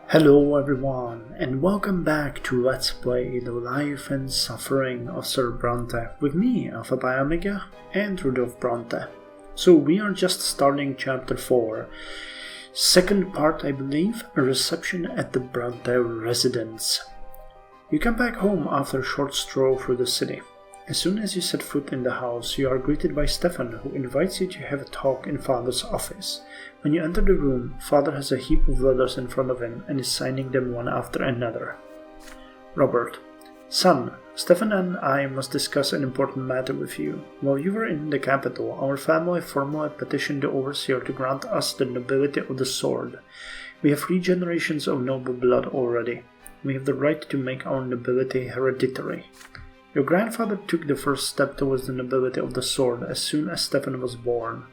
Hello everyone, and welcome back to Let's Play The Life and Suffering of Sir Brante with me, Alpha by Omega, and Rudolf Brante. So we are just starting chapter 4. Second part, I believe, a reception at the Brante residence. You come back home after a short stroll through the city. As soon as you set foot in the house, you are greeted by Stefan, who invites you to have a talk in Father's office. When you enter the room, Father has a heap of letters in front of him and is signing them one after another. Robert: Son, Stefan and I must discuss an important matter with you. While you were in the capital, our family formally petitioned the overseer to grant us the nobility of the sword. We have 3 generations of noble blood already. We have the right to make our nobility hereditary. Your grandfather took the first step towards the nobility of the sword as soon as Stefan was born,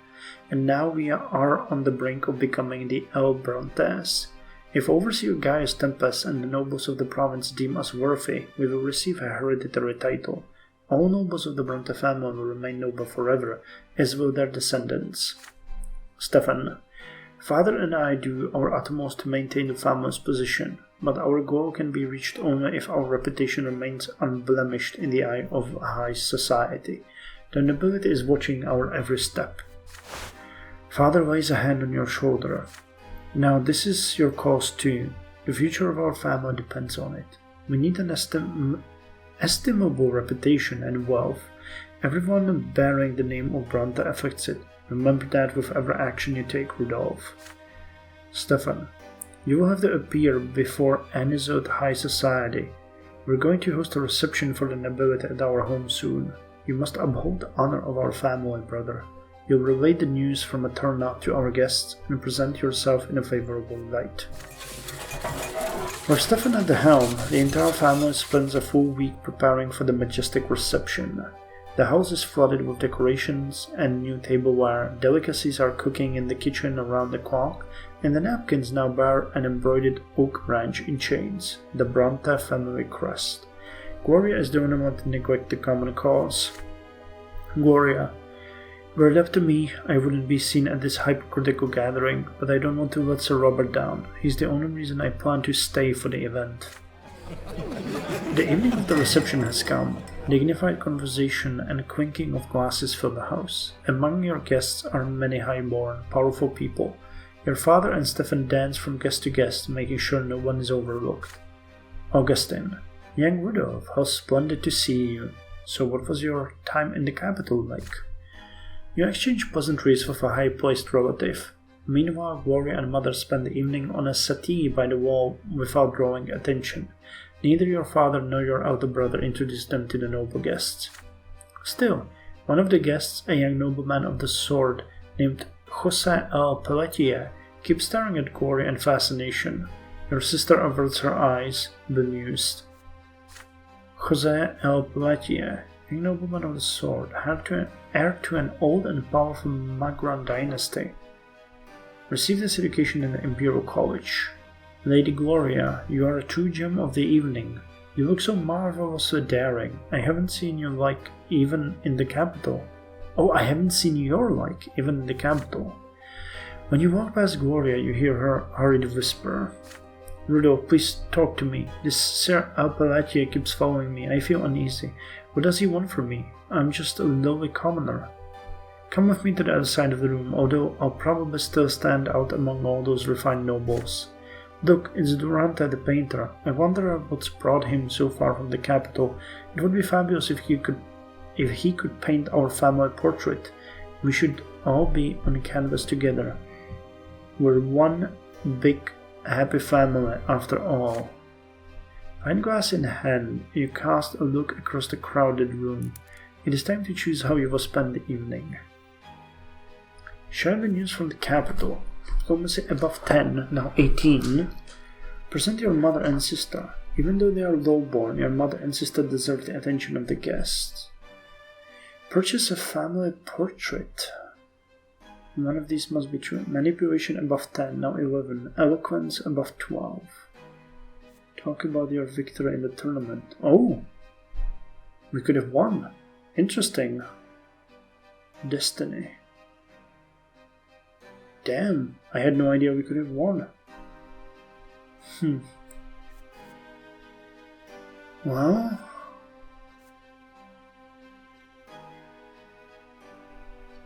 and now we are on the brink of becoming the El Brantes. If Overseer Gaius Tempest and the nobles of the province deem us worthy, we will receive a hereditary title. All nobles of the Brante family will remain noble forever, as will their descendants. Stefan: Father and I do our utmost to maintain the family's position, but our goal can be reached only if our reputation remains unblemished in the eye of high society. The nobility is watching our every step. Father lays a hand on your shoulder. Now this is your cause too. The future of our family depends on it. We need an estimable reputation and wealth. Everyone bearing the name of Brante affects it. Remember that with every action you take, Rudolf. Stefan: You will have to appear before Anizot High Society. We're going to host a reception for the nobility at our home soon. You must uphold the honor of our family, brother. You'll relay the news from a turnout to our guests and present yourself in a favorable light. With Stefan at the helm, the entire family spends a full week preparing for the majestic reception. The house is flooded with decorations and new tableware, delicacies are cooking in the kitchen around the clock, and the napkins now bear an embroidered oak branch in chains, the Brante family crest. Gloria is the only one to neglect the common cause. Gloria: Were it up to me, I wouldn't be seen at this hypocritical gathering, but I don't want to let Sir Robert down. He's the only reason I plan to stay for the event. The evening of the reception has come. Dignified conversation and clinking of glasses fill the house. Among your guests are many high-born, powerful people. Your father and Stefan dance from guest to guest, making sure no one is overlooked. Augustine: Young Rudolf, how splendid to see you. So what was your time in the capital like? You exchange pleasantries with a high-placed relative. Meanwhile, Gloria and Mother spend the evening on a settee by the wall without drawing attention. Neither your father nor your elder brother introduced them to the noble guests. Still, one of the guests, a young nobleman of the sword named José L. Pelletier, keeps staring at Gloria in fascination. Your sister averts her eyes, bemused. José L. Pelletier, a nobleman of the sword, heir to an old and powerful Magran dynasty. Received his education in the Imperial College. Lady Gloria, you are a true gem of the evening. You look so marvelously daring. I haven't seen you like even in the capital. Oh, I haven't seen your like even in the capital. When you walk past Gloria, you hear her hurried whisper. Rudolph, please talk to me. This Sir Alpalatia keeps following me. I feel uneasy. What does he want from me? I'm just a lowly commoner. Come with me to the other side of the room, although I'll probably still stand out among all those refined nobles. Look, it's Durante the painter. I wonder what's brought him so far from the capital. It would be fabulous if he could paint our family portrait. We should all be on canvas together. We're one big, happy family after all. Wineglass in hand, you cast a look across the crowded room. It is time to choose how you will spend the evening. Share the news from the capital. Diplomacy above 10, now 18. Present your mother and sister. Even though they are low-born, your mother and sister deserve the attention of the guests. Purchase a family portrait. None of these must be true. Manipulation above 10, now 11. Eloquence above 12. Talk about your victory in the tournament. Oh! We could have won. Interesting. Destiny. Damn, I had no idea we could have won. Well,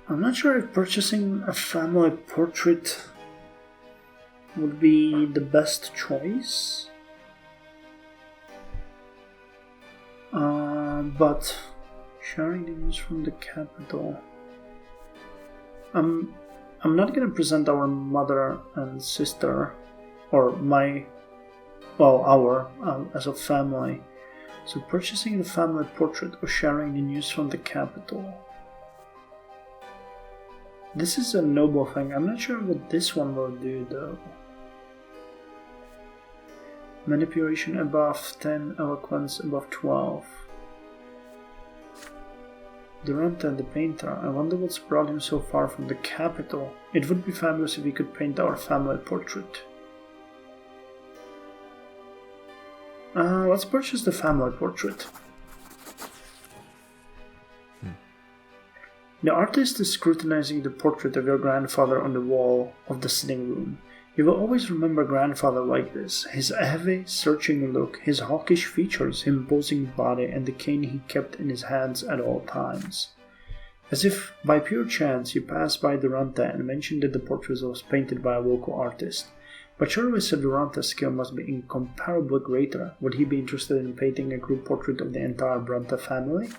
I'm not sure if purchasing a family portrait would be the best choice. But sharing the news from the capital. I'm not gonna present our mother and sister, or our as a family. So purchasing the family portrait or sharing the news from the capital. This is a noble thing. I'm not sure what this one will do though. Manipulation above 10, eloquence above 12. Brante, the painter. I wonder what's brought him so far from the capital. It would be fabulous if we could paint our family portrait. Let's purchase the family portrait. The artist is scrutinizing the portrait of your grandfather on the wall of the sitting room. You will always remember grandfather like this. His heavy, searching look, his hawkish features, his imposing body, and the cane he kept in his hands at all times. As if by pure chance you passed by Brante and mentioned that the portrait was painted by a local artist. But surely Sir Brante's skill must be incomparably greater. Would he be interested in painting a group portrait of the entire Brante family?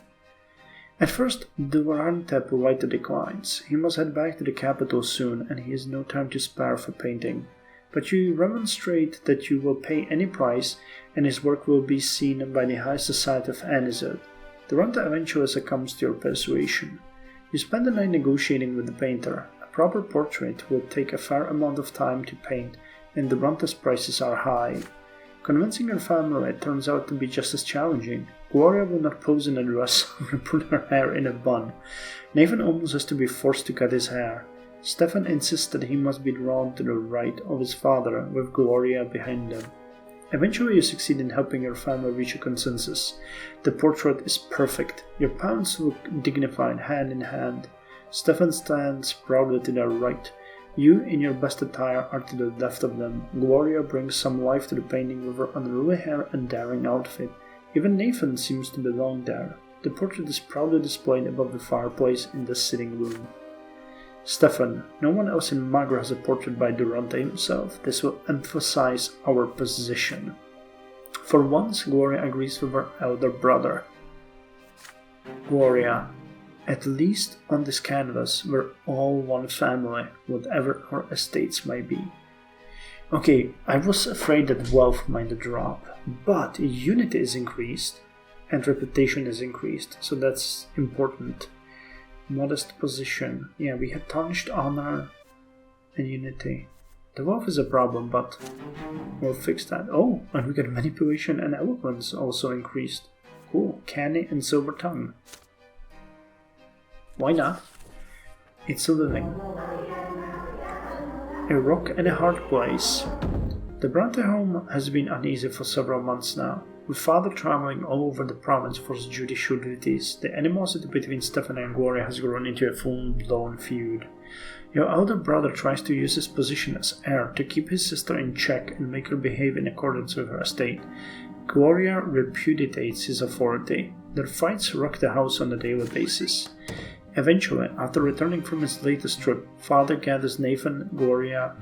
At first, Brante politely declines. He must head back to the capital soon, and he has no time to spare for painting. But you remonstrate that you will pay any price, and his work will be seen by the high society of Anizet. Brante eventually succumbs to your persuasion. You spend the night negotiating with the painter. A proper portrait will take a fair amount of time to paint, and the Brante's prices are high. Convincing your family turns out to be just as challenging. Gloria will not pose in a dress or put her hair in a bun. Nathan almost has to be forced to cut his hair. Stefan insists that he must be drawn to the right of his father, with Gloria behind them. Eventually you succeed in helping your family reach a consensus. The portrait is perfect. Your parents look dignified hand in hand. Stefan stands proudly to their right. You, in your best attire, are to the left of them. Gloria brings some life to the painting with her unruly hair and daring outfit. Even Nathan seems to belong there. The portrait is proudly displayed above the fireplace in the sitting room. Stefan, no one else in Magra has a portrait by Brante himself. This will emphasize our position. For once, Gloria agrees with her elder brother. Gloria, at least on this canvas, we're all one family, whatever our estates might be. Okay, I was afraid that wealth might drop, but unity is increased and reputation is increased, so that's important. Modest position. Yeah, we had tarnished honor and unity. The wealth is a problem, but we'll fix that. Oh, and we got manipulation and eloquence also increased. Cool. Canny and silver tongue. Why not? It's a living. A rock and a hard place. The Brante home has been uneasy for several months now. With father traveling all over the province for his judicial duties, the animosity between Stefan and Gloria has grown into a full-blown feud. Your elder brother tries to use his position as heir to keep his sister in check and make her behave in accordance with her estate. Gloria repudiates his authority. Their fights rock the house on a daily basis. Eventually, after returning from his latest trip, father gathers Nathan, Gloria,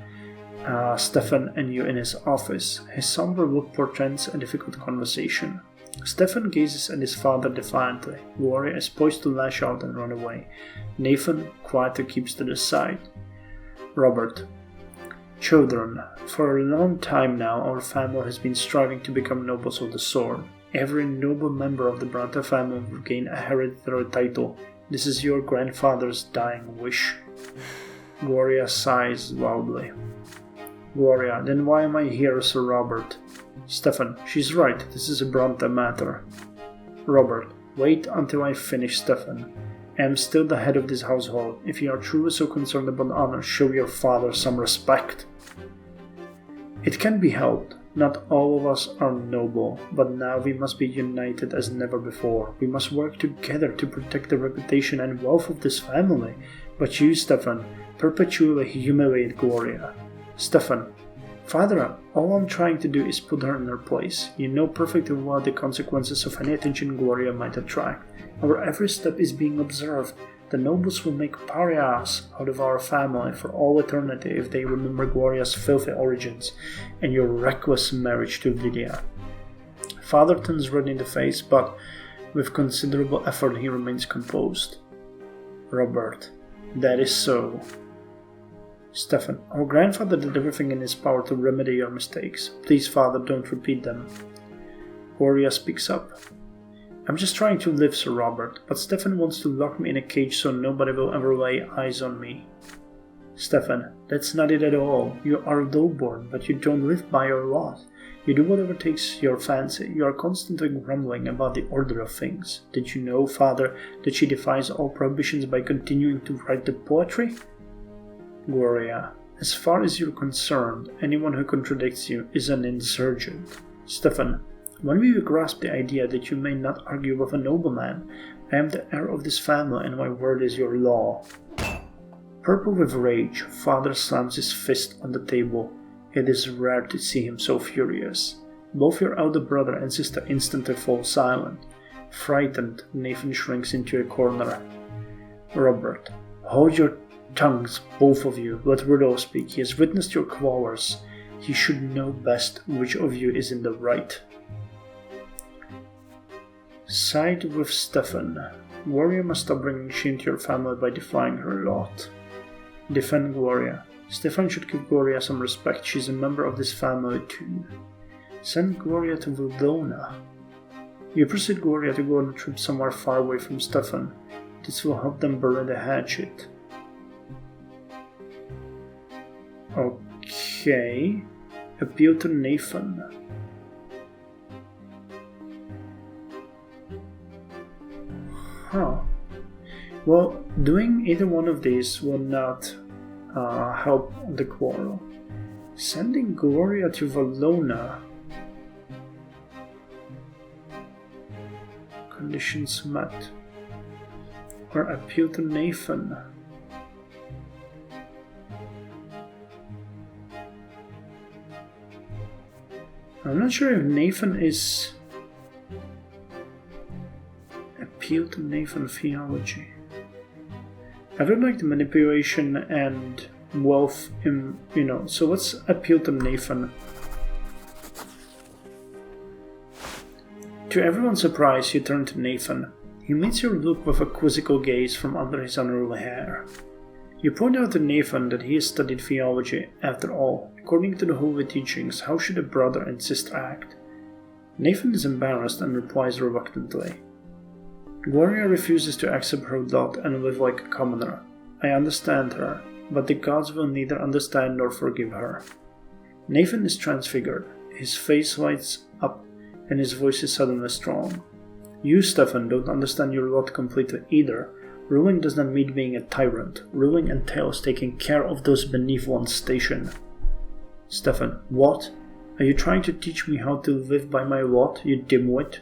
Stefan and you in his office. His somber look portends a difficult conversation. Stefan gazes at his father defiantly. Gloria is poised to lash out and run away. Nathan quietly keeps to the side. Robert. Children, for a long time now our family has been striving to become nobles of the sword. Every noble member of the Brante family will gain a hereditary title. This is your grandfather's dying wish. Gloria sighs loudly. Gloria, then why am I here, Sir Robert? Stefan, she's right, this is a Brante matter. Robert, wait until I finish, Stefan. I am still the head of this household. If you are truly so concerned about honor, show your father some respect. It can be helped. Not all of us are noble, but now we must be united as never before. We must work together to protect the reputation and wealth of this family. But you, Stefan, perpetually humiliate Gloria. Stefan, Father, all I'm trying to do is put her in her place. You know perfectly well the consequences of any attention Gloria might attract. Our every step is being observed. The nobles will make pariahs out of our family for all eternity if they remember Gloria's filthy origins and your reckless marriage to Lydia. Father turns red in the face, but with considerable effort he remains composed. Robert, that is so. Stefan, our grandfather did everything in his power to remedy your mistakes. Please, Father, don't repeat them. Gloria speaks up. I'm just trying to live, Sir Robert, but Stefan wants to lock me in a cage so nobody will ever lay eyes on me. Stefan, that's not it at all. You are lowborn, but you don't live by your laws. You do whatever takes your fancy. You are constantly grumbling about the order of things. Did you know, Father, that she defies all prohibitions by continuing to write the poetry? Gloria, as far as you're concerned, anyone who contradicts you is an insurgent. Stefan, when will you grasp the idea that you may not argue with a nobleman? I am the heir of this family and my word is your law. Purple with rage, Father slams his fist on the table. It is rare to see him so furious. Both your elder brother and sister instantly fall silent. Frightened, Nathan shrinks into a corner. Robert, hold your tongues, both of you. Let Rudolf speak. He has witnessed your quarrels. He should know best which of you is in the right. Side with Stefan. Gloria must stop bringing shame to your family by defying her lot. Defend Gloria. Stefan should give Gloria some respect. She's a member of this family too. Send Gloria to Vildona. You persuade Gloria to go on a trip somewhere far away from Stefan. This will help them bury the hatchet. Okay. Appeal to Nathan. Huh. Well, doing either one of these will not help the quarrel. Sending Gloria to Valona. Conditions met. Or appeal to Nathan. I'm not sure if Nathan is... Appeal to Nathan theology. I don't like the manipulation and wealth in, so let's appeal to Nathan. To everyone's surprise, you turn to Nathan. He meets your look with a quizzical gaze from under his unruly hair. You point out to Nathan that he has studied theology. After all, according to the holy teachings, how should a brother and sister act? Nathan is embarrassed and replies reluctantly. Gloria refuses to accept her lot and live like a commoner. I understand her, but the gods will neither understand nor forgive her. Nathan is transfigured. His face lights up and his voice is suddenly strong. You, Stefan, don't understand your lot completely either. Ruling does not mean being a tyrant. Ruling entails taking care of those beneath one's station. Stefan, what? Are you trying to teach me how to live by my lot, you dimwit?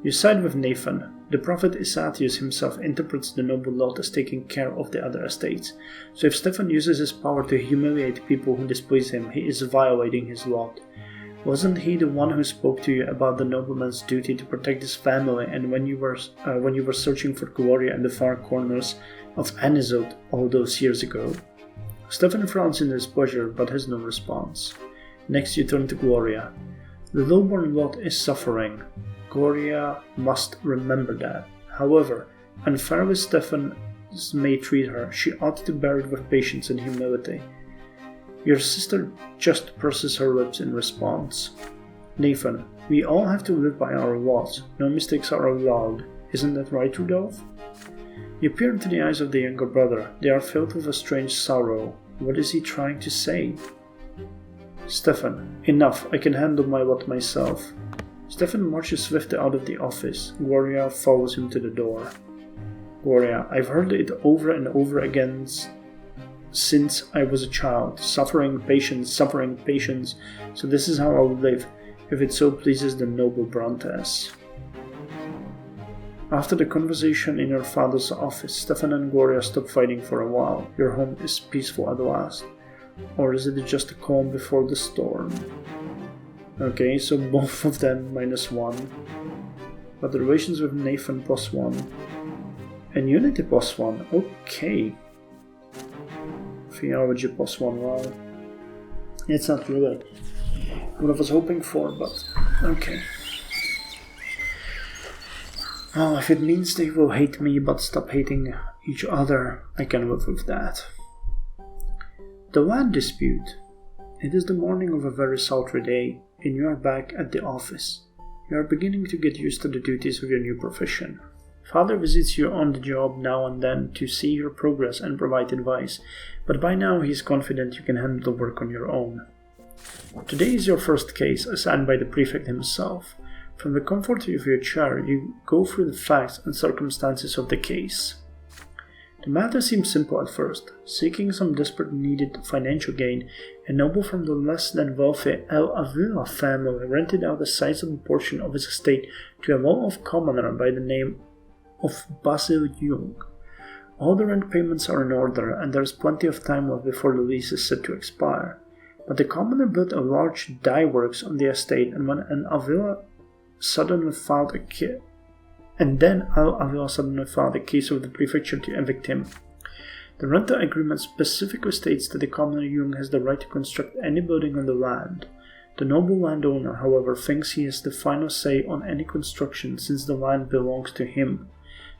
You side with Nathan. The prophet Isaiah himself interprets the noble lot as taking care of the other estates. So if Stefan uses his power to humiliate people who displease him, he is violating his lot. Wasn't he the one who spoke to you about the nobleman's duty to protect his family and when you were searching for Gloria in the far corners of Anizot all those years ago? Stefan frowns in displeasure but has no response. Next you turn to Gloria. The lowborn lot is suffering. Gloria must remember that. However, unfairly Stefan may treat her, she ought to bear it with patience and humility. Your sister just purses her lips in response. Nathan, we all have to live by our laws. No mistakes are allowed. Isn't that right, Rudolf? You peer into the eyes of the younger brother. They are filled with a strange sorrow. What is he trying to say? Stefan, enough. I can handle my lot myself. Stefan marches swiftly out of the office. Gloria follows him to the door. Gloria, I've heard it over and over again since I was a child. Suffering, patience, so this is how I'll live, if it so pleases the noble Brantes. After the conversation in your father's office, Stefan and Gloria stop fighting for a while. Your home is peaceful at last. Or is it just a calm before the storm? Okay, so both of them -1. But the relations with Nathan +1. And Unity +1. Okay. Theology +1, wow. It's not really what I was hoping for, but okay. Well, if it means they will hate me but stop hating each other, I can live with that. The land dispute. It is the morning of a very sultry day, and you are back at the office. You are beginning to get used to the duties of your new profession. Father visits you on the job now and then to see your progress and provide advice, but by now he is confident you can handle the work on your own. Today is your first case, assigned by the prefect himself. From the comfort of your chair, you go through the facts and circumstances of the case. The matter seems simple at first. Seeking some desperate needed financial gain, a noble from the less than wealthy El Avila family rented out a sizable portion of his estate to a well-off commoner by the name of Basil Jung. All the rent payments are in order, and there is plenty of time left before the lease is set to expire. But the commoner built a large dye works on the estate, and when an Avila suddenly filed a case with the prefecture to evict him. The rental agreement specifically states that the commoner Jung has the right to construct any building on the land. The noble landowner, however, thinks he has the final say on any construction since the land belongs to him.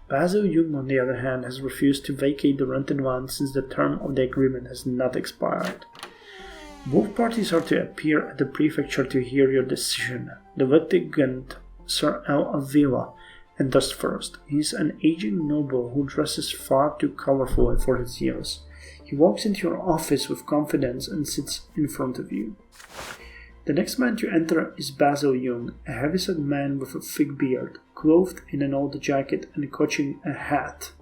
Basil Jung, on the other hand, has refused to vacate the rented land since the term of the agreement has not expired. Both parties are to appear at the prefecture to hear your decision. The litigant, Sir El Avila, enters first. He is an aging noble who dresses far too colorfully for his years. He walks into your office with confidence and sits in front of you. The next man to enter is Basil Jung, a heavyset man with a thick beard, clothed in an old jacket and clutching a hat.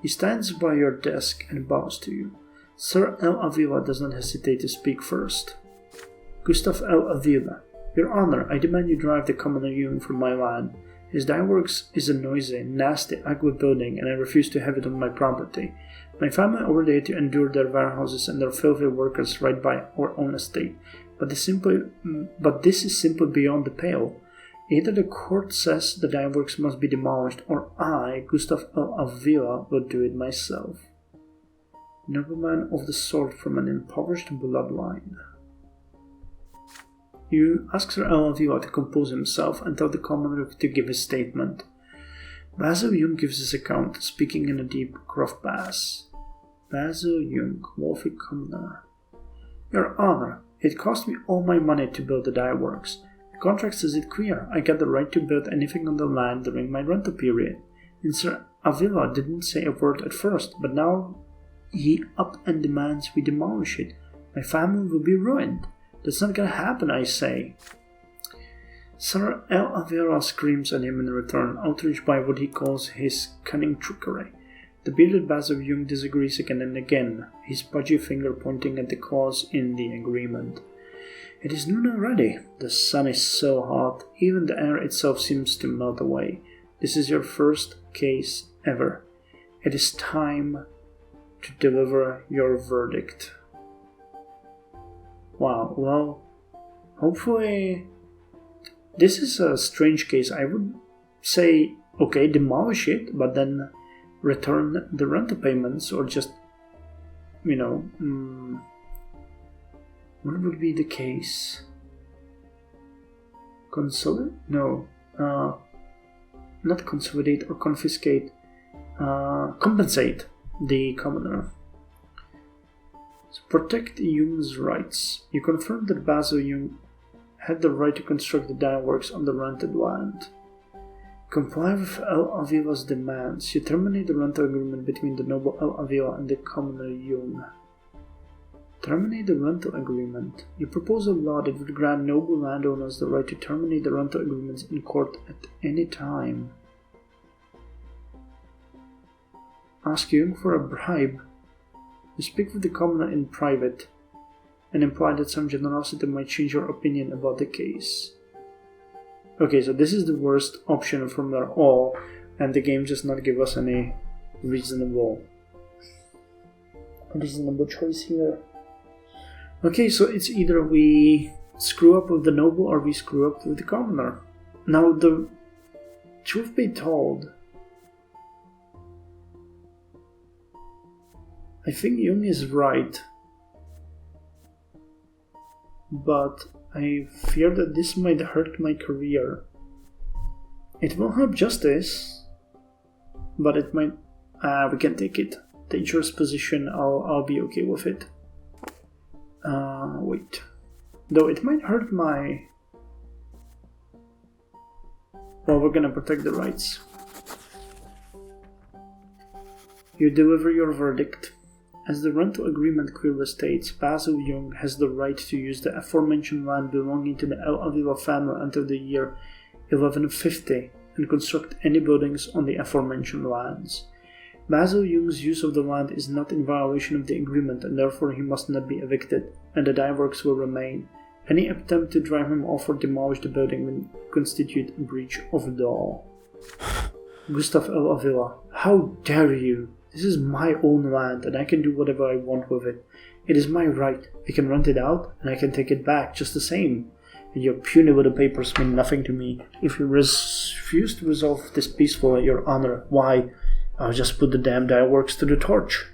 He stands by your desk and bows to you. Sir El Avila does not hesitate to speak first. Gustav El Avila, Your Honor, I demand you drive the commoner Jung from my land. His dye works is a noisy, nasty, ugly building, and I refuse to have it on my property. My family already had to endure their warehouses and their filthy workers right by our own estate, but this is simply beyond the pale. Either the court says the dye works must be demolished, or I, Gustav El Avila, will do it myself. Nobleman of the sword from an impoverished bloodline. You ask Sir El Avila to compose himself and tell the commoner to give his statement. Basil Jung gives his account, speaking in a deep, gruff bass. Basil Jung, wealthy commoner. Your Honor, it cost me all my money to build the dye works. The contract says it clear. I get the right to build anything on the land during my rental period. And Sir Avila didn't say a word at first, but now he up and demands we demolish it. My family will be ruined. That's not gonna happen, I say. Sir El Avila screams at him in return, outraged by what he calls his cunning trickery. The bearded Basil Jung disagrees again and again, his pudgy finger pointing at the clause in the agreement. It is noon already. The sun is so hot, even the air itself seems to melt away. This is your first case ever. It is time to deliver your verdict. Wow, well, hopefully this is a strange case. I would say, okay, demolish it, but then return the rental payments, or just, what would be the case? Consolidate? No, not consolidate or confiscate, compensate the commoner. To protect Jung's rights, you confirm that Basil Jung had the right to construct the dye works on the rented land. Comply with El Avila's demands. You terminate the rental agreement between the noble El Avila and the commoner Jung. Terminate the rental agreement. You propose a law that would grant noble landowners the right to terminate the rental agreements in court at any time. Ask Jung for a bribe. You speak with the commoner in private and imply that some generosity might change your opinion about the case. Okay, so this is the worst option from them all, and the game does not give us any reasonable choice here. Okay, so it's either we screw up with the noble or we screw up with the commoner. Now, the truth be told, I think Jung is right, but I fear that this might hurt my career. It will help justice, but it might... we can take it. Dangerous position, I'll be okay with it. Wait. Though it might hurt my... Well, we're gonna protect the rights. You deliver your verdict. As the rental agreement clearly states, Basil Jung has the right to use the aforementioned land belonging to the El Avila family until the year 1150 and construct any buildings on the aforementioned lands. Basil Jung's use of the land is not in violation of the agreement and therefore he must not be evicted, and the dye works will remain. Any attempt to drive him off or demolish the building will constitute a breach of law. Gustav El Avila, how dare you! This is my own land and I can do whatever I want with it. It is my right. I can rent it out and I can take it back just the same. And your puny little papers mean nothing to me. If you refuse to resolve this peacefully, Your Honor, why, I'll just put the damn dye works to the torch.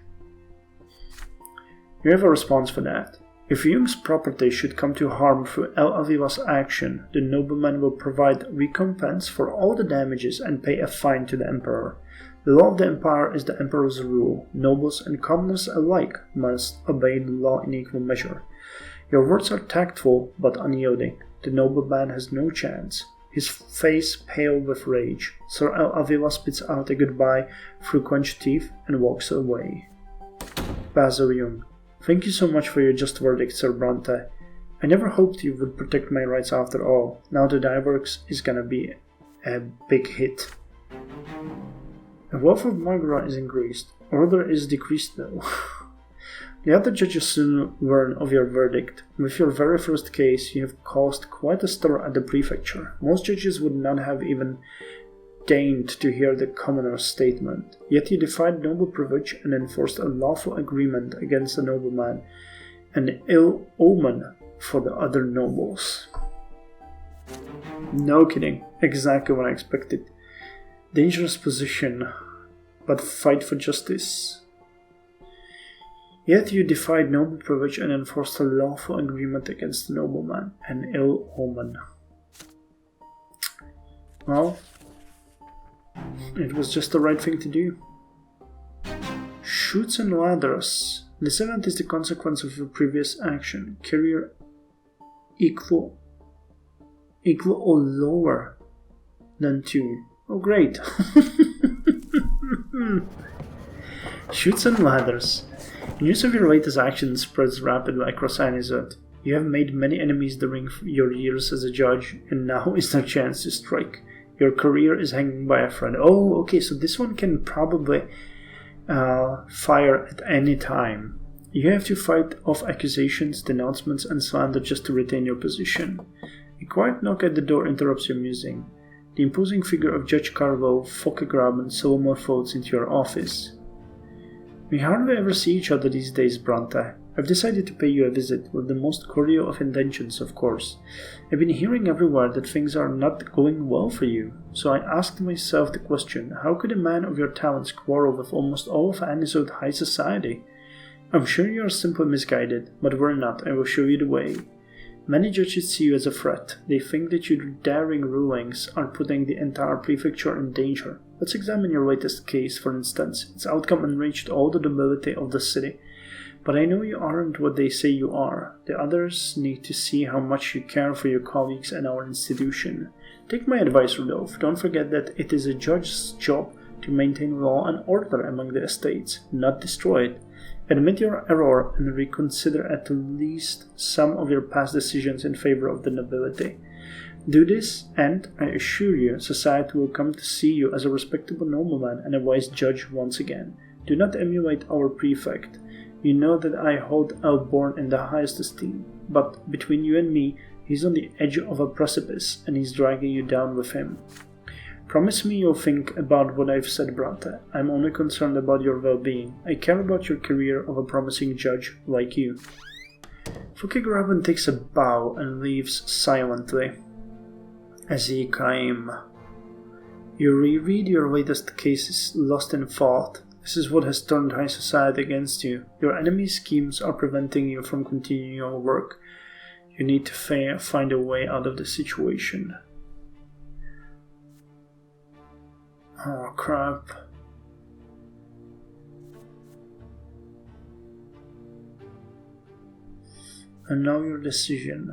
You have a response for that. If Jung's property should come to harm through El Avila's action, the nobleman will provide recompense for all the damages and pay a fine to the emperor. The law of the empire is the emperor's rule. Nobles and commoners alike must obey the law in equal measure. Your words are tactful but unyielding. The nobleman has no chance. His face pale with rage. Sir El Avila spits out a goodbye through clenched teeth and walks away. Basil Jung. Thank you so much for your just verdict, Sir Brante. I never hoped you would protect my rights after all. Now the dye works is gonna be a big hit. The wealth of Margara is increased. Order is decreased though. The other judges soon learn of your verdict. With your very first case, you have caused quite a stir at the prefecture. Most judges would not have even deigned to hear the commoner's statement. Yet you defied noble privilege and enforced a lawful agreement against the nobleman, an ill omen for the other nobles. No kidding. Exactly what I expected. Dangerous position, but fight for justice. Yet you defied noble privilege and enforced a lawful agreement against the nobleman, an ill omen. Well, it was just the right thing to do. Chutes and ladders. This event is the consequence of your previous action. Career equal or lower than 2. Oh, great. Chutes and ladders. News of your latest action spreads rapidly across Anisot. You have made many enemies during your years as a judge, and now is their chance to strike. Your career is hanging by a thread. Oh, okay, so this one can probably fire at any time. You have to fight off accusations, denouncements, and slander just to retain your position. A quiet knock at the door interrupts your musing. The imposing figure of Judge Carve, Fockegraben, Solomon folds into your office. We hardly ever see each other these days, Brante. I've decided to pay you a visit, with the most cordial of intentions, of course. I've been hearing everywhere that things are not going well for you, so I asked myself the question, how could a man of your talents quarrel with almost all of Anisot high society? I'm sure you are simply misguided, but we're not. I will show you the way. Many judges see you as a threat. They think that your daring rulings are putting the entire prefecture in danger. Let's examine your latest case, for instance. Its outcome enraged all the nobility of the city. But I know you aren't what they say you are. The others need to see how much you care for your colleagues and our institution. Take my advice, Rudolf. Don't forget that it is a judge's job to maintain law and order among the estates, not destroy it. Admit your error and reconsider at least some of your past decisions in favor of the nobility. Do this, and, I assure you, society will come to see you as a respectable nobleman and a wise judge once again. Do not emulate our prefect. You know that I hold Alborn in the highest esteem, but between you and me, he's on the edge of a precipice, and he's dragging you down with him. Promise me you'll think about what I've said, Brante. I'm only concerned about your well-being. I care about your career of a promising judge like you. Fukigraben takes a bow and leaves silently. As he came, you reread your latest cases lost in thought. This is what has turned high society against you. Your enemy's schemes are preventing you from continuing your work. You need to find a way out of the situation. Oh, crap. And now your decision.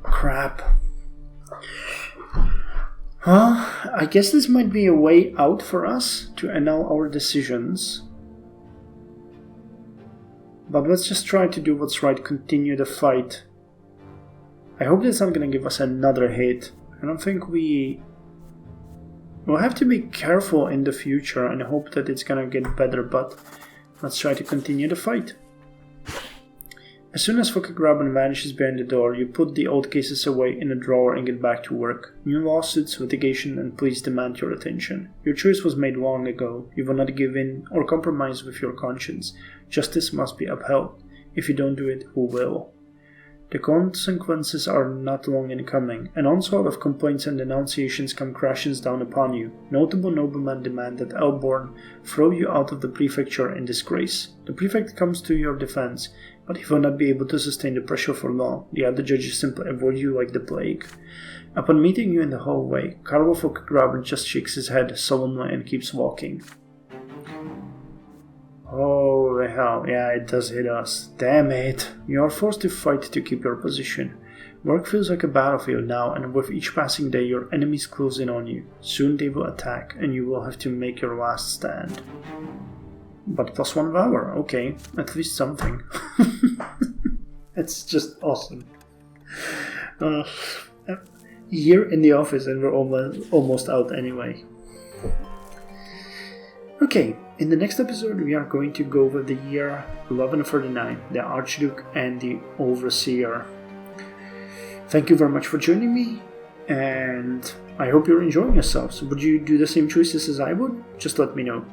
Crap. Well, I guess this might be a way out for us to annul our decisions. But let's just try to do what's right, continue the fight. I hope that's not gonna give us another hit. I don't think we'll have to be careful in the future and hope that it's gonna get better, but let's try to continue the fight. As soon as Fukigraben vanishes behind the door, you put the old cases away in a drawer and get back to work. New lawsuits, litigation, and police demand your attention. Your choice was made long ago. You will not give in or compromise with your conscience. Justice must be upheld. If you don't do it, who will? The consequences are not long in coming. An onslaught of complaints and denunciations come crashing down upon you. Notable noblemen demand that Elborn throw you out of the prefecture in disgrace. The prefect comes to your defense, but he will not be able to sustain the pressure for long. The other judges simply avoid you like the plague. Upon meeting you in the hallway, Carve Fukigraben just shakes his head solemnly and keeps walking. Oh the hell, yeah, it does hit us. Damn it. You are forced to fight to keep your position. Work feels like a battlefield now, and with each passing day your enemies close in on you. Soon they will attack, and you will have to make your last stand. But +1 valor, okay, at least something. It's just awesome. Year in the office and we're almost out anyway. Okay, in the next episode we are going to go over the year 1139, the Archduke and the Overseer. Thank you very much for joining me, and I hope you're enjoying yourselves. Would you do the same choices as I would? Just let me know.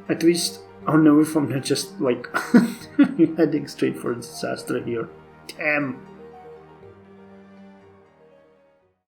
At least I'll know if I'm not just like heading straight for disaster here. Damn.